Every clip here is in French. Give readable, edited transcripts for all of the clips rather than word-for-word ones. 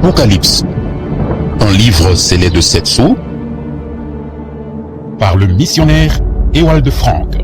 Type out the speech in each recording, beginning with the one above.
L'Apocalypse, un livre scellé de 7 sceaux, par le missionnaire Ewald Frank.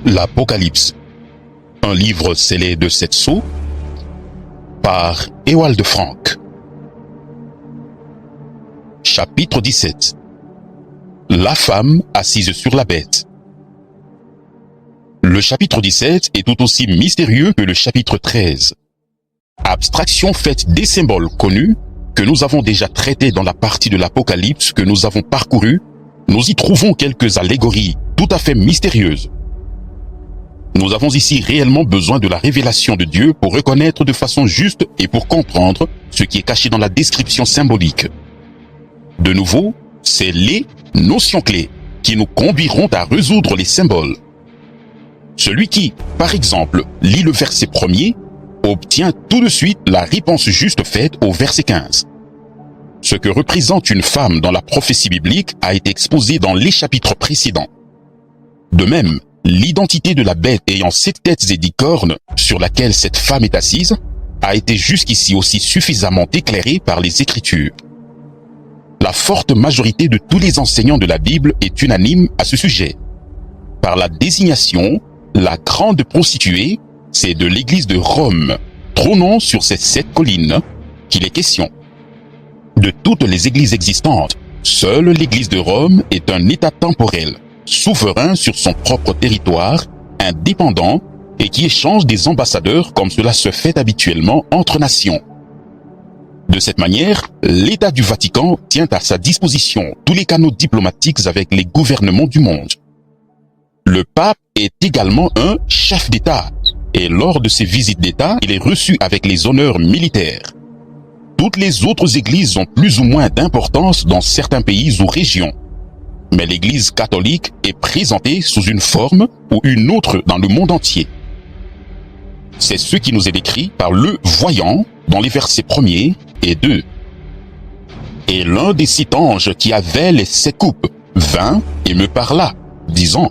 L'Apocalypse, un livre scellé de 7 sceaux, par Ewald Frank. Chapitre 17. La femme assise sur la bête. Le chapitre 17 est tout aussi mystérieux que le chapitre 13. Abstraction faite des symboles connus que nous avons déjà traités dans la partie de l'Apocalypse que nous avons parcourue, nous y trouvons quelques allégories tout à fait mystérieuses. Nous avons ici réellement besoin de la révélation de Dieu pour reconnaître de façon juste et pour comprendre ce qui est caché dans la description symbolique. De nouveau, c'est les notions clés qui nous conduiront à résoudre les symboles. Celui qui, par exemple, lit le verset 1er, obtient tout de suite la réponse juste faite au verset 15. Ce que représente une femme dans la prophétie biblique a été exposé dans les chapitres précédents. De même, l'identité de la bête ayant 7 têtes et 10 cornes sur laquelle cette femme est assise a été jusqu'ici aussi suffisamment éclairée par les Écritures. La forte majorité de tous les enseignants de la Bible est unanime à ce sujet. Par la désignation, la grande prostituée, c'est de l'église de Rome, trônant sur ces 7 collines, qu'il est question. De toutes les églises existantes, seule l'église de Rome est un état temporel, souverain sur son propre territoire, indépendant et qui échange des ambassadeurs comme cela se fait habituellement entre nations. De cette manière, l'État du Vatican tient à sa disposition tous les canaux diplomatiques avec les gouvernements du monde. Le pape est également un chef d'État et lors de ses visites d'État, il est reçu avec les honneurs militaires. Toutes les autres églises ont plus ou moins d'importance dans certains pays ou régions. Mais l'Église catholique est présentée sous une forme ou une autre dans le monde entier. C'est ce qui nous est décrit par le voyant dans les versets 1er et 2. Et l'un des 7 anges qui avait les 7 coupes vint et me parla, disant :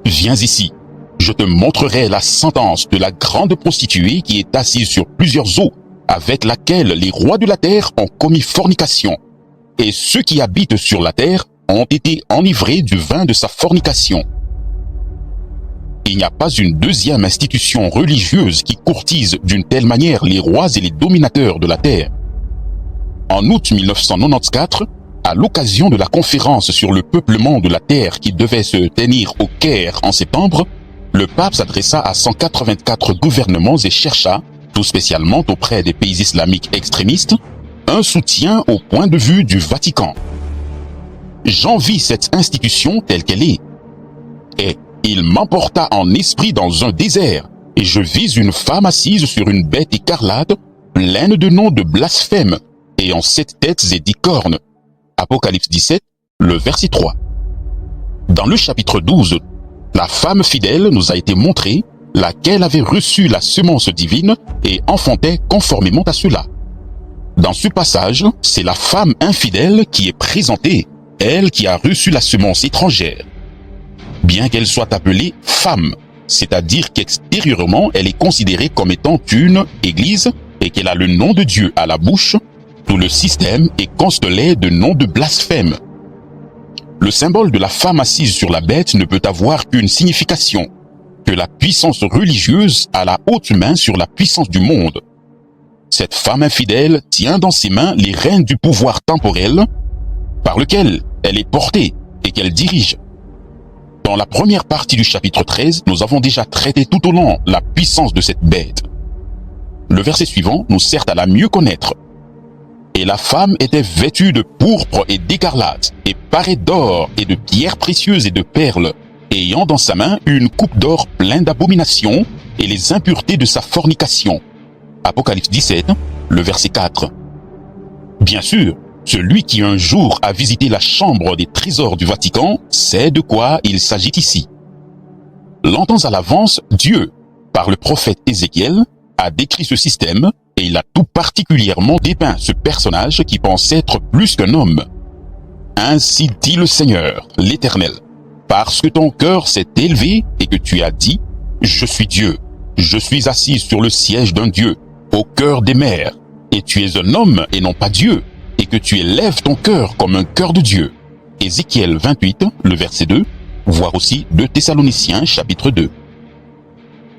Viens ici, je te montrerai la sentence de la grande prostituée qui est assise sur plusieurs eaux, avec laquelle les rois de la terre ont commis fornication, et ceux qui habitent sur la terre ont été enivrés du vin de sa fornication. Il n'y a pas une deuxième institution religieuse qui courtise d'une telle manière les rois et les dominateurs de la terre. En août 1994, à l'occasion de la conférence sur le peuplement de la terre qui devait se tenir au Caire en septembre, le pape s'adressa à 184 gouvernements et chercha, tout spécialement auprès des pays islamiques extrémistes, un soutien au point de vue du Vatican. J'envie cette institution telle qu'elle est. Et il m'emporta en esprit dans un désert, et je vis une femme assise sur une bête écarlate, pleine de noms de blasphème, ayant 7 têtes et 10 cornes. Apocalypse 17, le verset 3. Dans le chapitre 12, la femme fidèle nous a été montrée, laquelle avait reçu la semence divine et enfantait conformément à cela. Dans ce passage, c'est la femme infidèle qui est présentée, elle qui a reçu la semence étrangère. Bien qu'elle soit appelée femme, c'est-à-dire qu'extérieurement elle est considérée comme étant une église et qu'elle a le nom de Dieu à la bouche, tout le système est constellé de noms de blasphème. Le symbole de la femme assise sur la bête ne peut avoir qu'une signification, que la puissance religieuse a la haute main sur la puissance du monde. Cette femme infidèle tient dans ses mains les rênes du pouvoir temporel par lequel elle est portée et qu'elle dirige. Dans la première partie du chapitre 13, nous avons déjà traité tout au long la puissance de cette bête. Le verset suivant nous sert à la mieux connaître. Et la femme était vêtue de pourpre et d'écarlate, et parée d'or et de pierres précieuses et de perles, ayant dans sa main une coupe d'or pleine d'abominations et les impuretés de sa fornication. Apocalypse 17, le verset 4. Bien sûr, Celui qui un jour a visité la chambre des trésors du Vatican sait de quoi il s'agit ici. Longtemps à l'avance, Dieu, par le prophète Ézéchiel, a décrit ce système et il a tout particulièrement dépeint ce personnage qui pense être plus qu'un homme. Ainsi dit le Seigneur, l'Éternel, parce que ton cœur s'est élevé et que tu as dit, je suis Dieu, je suis assis sur le siège d'un Dieu, au cœur des mers, et tu es un homme et non pas Dieu, et que tu élèves ton cœur comme un cœur de Dieu. Ézéchiel 28, le verset 2, voire aussi 2 Thessaloniciens chapitre 2.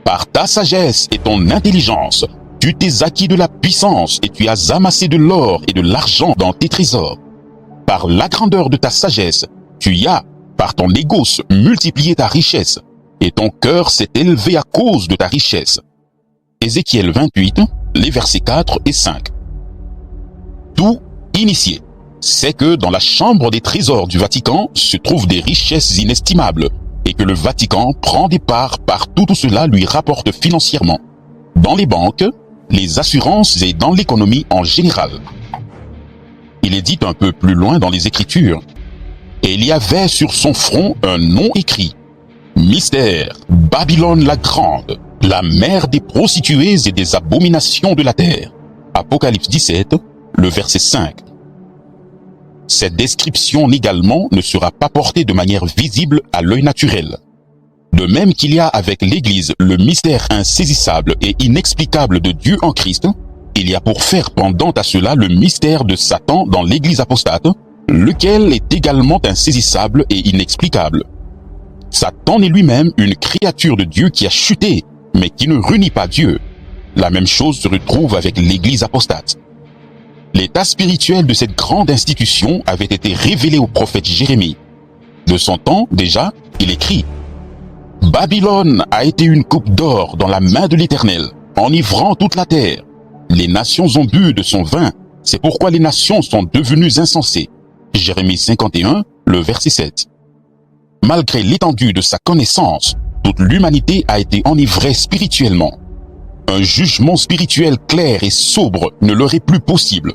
Par ta sagesse et ton intelligence, tu t'es acquis de la puissance et tu as amassé de l'or et de l'argent dans tes trésors. Par la grandeur de ta sagesse, tu y as, par ton négos, multiplié ta richesse, et ton cœur s'est élevé à cause de ta richesse. Ézéchiel 28, les versets 4 et 5. Tout initié sait que dans la chambre des trésors du Vatican se trouvent des richesses inestimables, et que le Vatican prend des parts par tout cela lui rapporte financièrement, dans les banques, les assurances et dans l'économie en général. Il est dit un peu plus loin dans les Écritures, et il y avait sur son front un nom écrit, Mystère, Babylone la grande, la mère des prostituées et des abominations de la terre. Apocalypse 17, le verset 5. Cette description également ne sera pas portée de manière visible à l'œil naturel. De même qu'il y a avec l'Église le mystère insaisissable et inexplicable de Dieu en Christ, il y a pour faire pendant à cela le mystère de Satan dans l'Église apostate, lequel est également insaisissable et inexplicable. Satan est lui-même une créature de Dieu qui a chuté, mais qui ne renie pas Dieu. La même chose se retrouve avec l'Église apostate. L'état spirituel de cette grande institution avait été révélé au prophète Jérémie. De son temps, déjà, il écrit « Babylone a été une coupe d'or dans la main de l'Éternel, enivrant toute la terre. Les nations ont bu de son vin, c'est pourquoi les nations sont devenues insensées. » Jérémie 51, le verset 7. Malgré l'étendue de sa connaissance, toute l'humanité a été enivrée spirituellement. Un jugement spirituel clair et sobre ne leur est plus possible,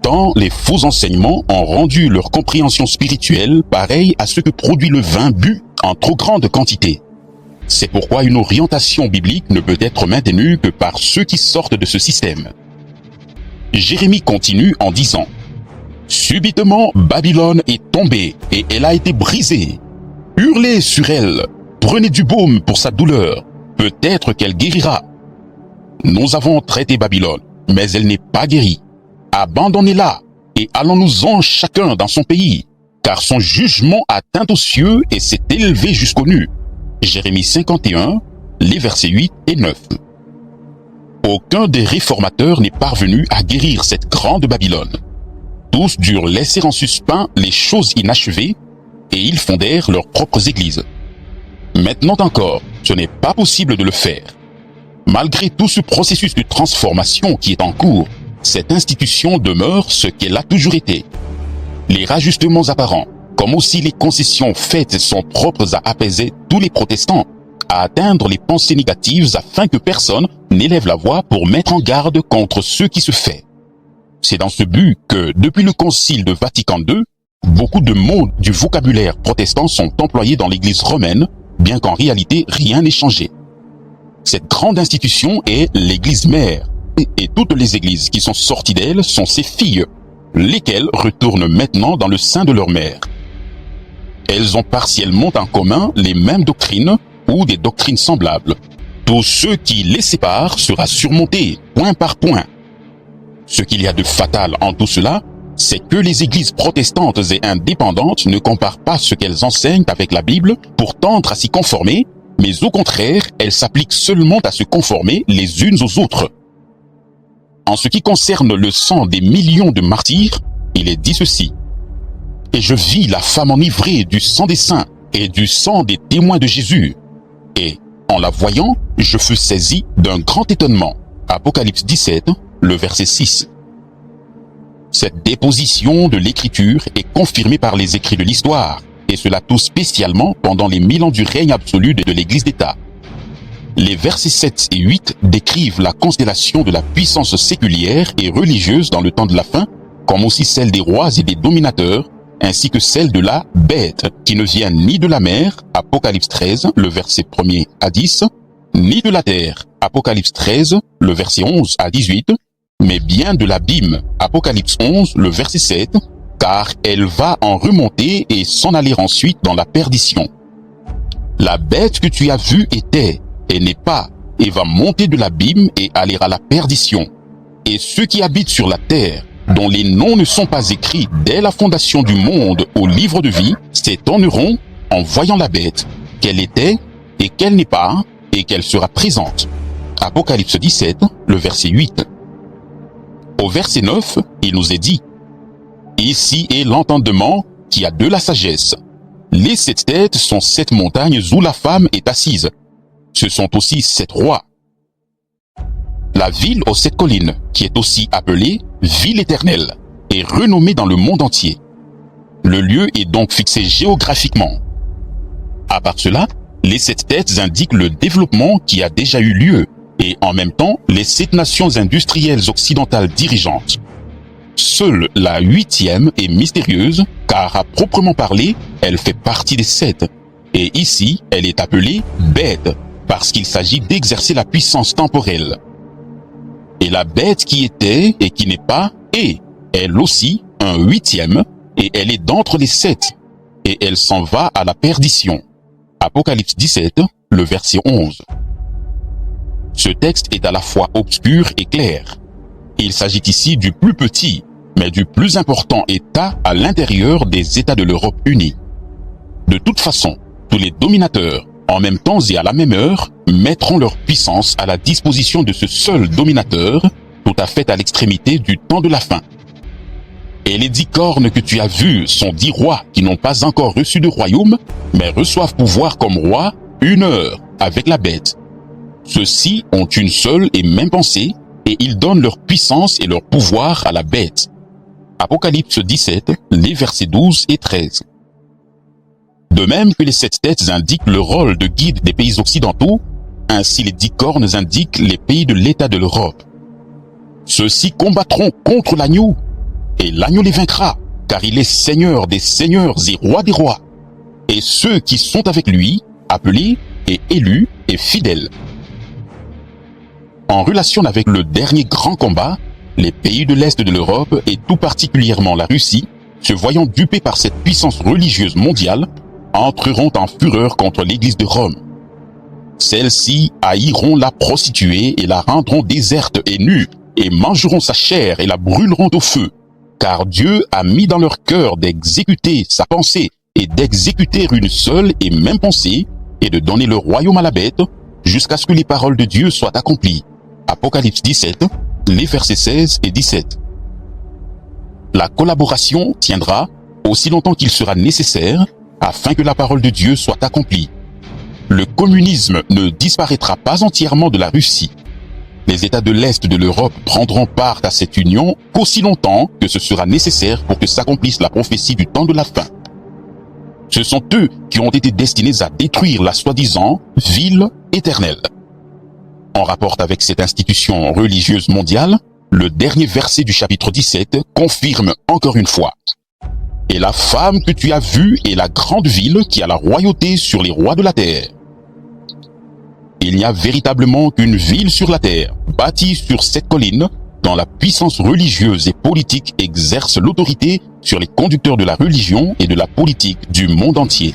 tant les faux enseignements ont rendu leur compréhension spirituelle pareille à ce que produit le vin bu en trop grande quantité. C'est pourquoi une orientation biblique ne peut être maintenue que par ceux qui sortent de ce système. Jérémie continue en disant « Subitement, Babylone est tombée et elle a été brisée. Hurlez sur elle, prenez du baume pour sa douleur, peut-être qu'elle guérira. Nous avons traité Babylone, mais elle n'est pas guérie. Abandonnez-la et allons-nous-en chacun dans son pays, car son jugement atteint aux cieux et s'est élevé jusqu'aux nues. » Jérémie 51, les versets 8 et 9. Aucun des réformateurs n'est parvenu à guérir cette grande Babylone. Tous durent laisser en suspens les choses inachevées et ils fondèrent leurs propres églises. Maintenant encore, ce n'est pas possible de le faire. Malgré tout ce processus de transformation qui est en cours, cette institution demeure ce qu'elle a toujours été. Les rajustements apparents, comme aussi les concessions faites sont propres à apaiser tous les protestants, à atteindre les pensées négatives afin que personne n'élève la voix pour mettre en garde contre ce qui se fait. C'est dans ce but que, depuis le Concile de Vatican II, beaucoup de mots du vocabulaire protestant sont employés dans l'Église romaine, bien qu'en réalité rien n'ait changé. Cette grande institution est l'Église mère, et toutes les églises qui sont sorties d'elle sont ses filles, lesquelles retournent maintenant dans le sein de leur mère. Elles ont partiellement en commun les mêmes doctrines ou des doctrines semblables. Tout ce qui les sépare sera surmonté point par point. Ce qu'il y a de fatal en tout cela, c'est que les églises protestantes et indépendantes ne comparent pas ce qu'elles enseignent avec la Bible pour tendre à s'y conformer, mais au contraire, elles s'appliquent seulement à se conformer les unes aux autres. En ce qui concerne le sang des millions de martyrs, il est dit ceci. « Et je vis la femme enivrée du sang des saints et du sang des témoins de Jésus. Et, en la voyant, je fus saisi d'un grand étonnement. » Apocalypse 17, le verset 6. Cette déposition de l'écriture est confirmée par les écrits de l'histoire, et cela tout spécialement pendant les 1000 ans du règne absolu de l'Église d'État. Les versets 7 et 8 décrivent la constellation de la puissance séculière et religieuse dans le temps de la fin, comme aussi celle des rois et des dominateurs, ainsi que celle de la bête, qui ne vient ni de la mer, Apocalypse 13, le verset 1er à 10, ni de la terre, Apocalypse 13, le verset 11 à 18, mais bien de l'abîme, Apocalypse 11, le verset 7, car elle va en remonter et s'en aller ensuite dans la perdition. La bête que tu as vue était, et n'est pas, et va monter de l'abîme et aller à la perdition. Et ceux qui habitent sur la terre, dont les noms ne sont pas écrits dès la fondation du monde au livre de vie, s'étonneront en voyant la bête, qu'elle était, et qu'elle n'est pas, et qu'elle sera présente. Apocalypse 17, le verset 8. Au verset 9, il nous est dit, « Ici est l'entendement qui a de la sagesse. Les 7 têtes sont 7 montagnes où la femme est assise. Ce sont aussi 7 rois. La ville aux 7 collines, qui est aussi appelée ville éternelle, est renommée dans le monde entier. Le lieu est donc fixé géographiquement. À part cela, les 7 têtes indiquent le développement qui a déjà eu lieu et en même temps les 7 nations industrielles occidentales dirigeantes. Seule la 8e est mystérieuse car à proprement parler, elle fait partie des 7. Et ici, elle est appelée bête parce qu'il s'agit d'exercer la puissance temporelle. Et la bête qui était et qui n'est pas est, elle aussi, un 8e, et elle est d'entre les 7, et elle s'en va à la perdition. Apocalypse 17, le verset 11. Ce texte est à la fois obscur et clair. Il s'agit ici du plus petit, mais du plus important État à l'intérieur des États de l'Europe unie. De toute façon, tous les dominateurs, en même temps et à la même heure, mettront leur puissance à la disposition de ce seul dominateur, tout à fait à l'extrémité du temps de la fin. Et les 10 cornes que tu as vues sont 10 rois qui n'ont pas encore reçu de royaume, mais reçoivent pouvoir comme rois 1 heure avec la bête. Ceux-ci ont une seule et même pensée, et ils donnent leur puissance et leur pouvoir à la bête. Apocalypse 17, les versets 12 et 13. De même que les 7 têtes indiquent le rôle de guide des pays occidentaux, ainsi les 10 cornes indiquent les pays de l'État de l'Europe. Ceux-ci combattront contre l'agneau, et l'agneau les vaincra, car il est Seigneur des seigneurs et Roi des rois. Et ceux qui sont avec lui, appelés et élus et fidèles. En relation avec le dernier grand combat, les pays de l'Est de l'Europe, et tout particulièrement la Russie, se voyant dupés par cette puissance religieuse mondiale, entreront en fureur contre l'Église de Rome. Celles-ci haïront la prostituée et la rendront déserte et nue, et mangeront sa chair et la brûleront au feu, car Dieu a mis dans leur cœur d'exécuter sa pensée et d'exécuter une seule et même pensée, et de donner le royaume à la bête, jusqu'à ce que les paroles de Dieu soient accomplies. Apocalypse 17, les versets 16 et 17. La collaboration tiendra aussi longtemps qu'il sera nécessaire, afin que la parole de Dieu soit accomplie. Le communisme ne disparaîtra pas entièrement de la Russie. Les États de l'Est de l'Europe prendront part à cette union qu'aussi longtemps que ce sera nécessaire pour que s'accomplisse la prophétie du temps de la fin. Ce sont eux qui ont été destinés à détruire la soi-disant ville éternelle. En rapport avec cette institution religieuse mondiale, le dernier verset du chapitre 17 confirme encore une fois. Et la femme que tu as vue est la grande ville qui a la royauté sur les rois de la terre. Il n'y a véritablement qu'une ville sur la terre, bâtie sur cette colline, dont la puissance religieuse et politique exerce l'autorité sur les conducteurs de la religion et de la politique du monde entier.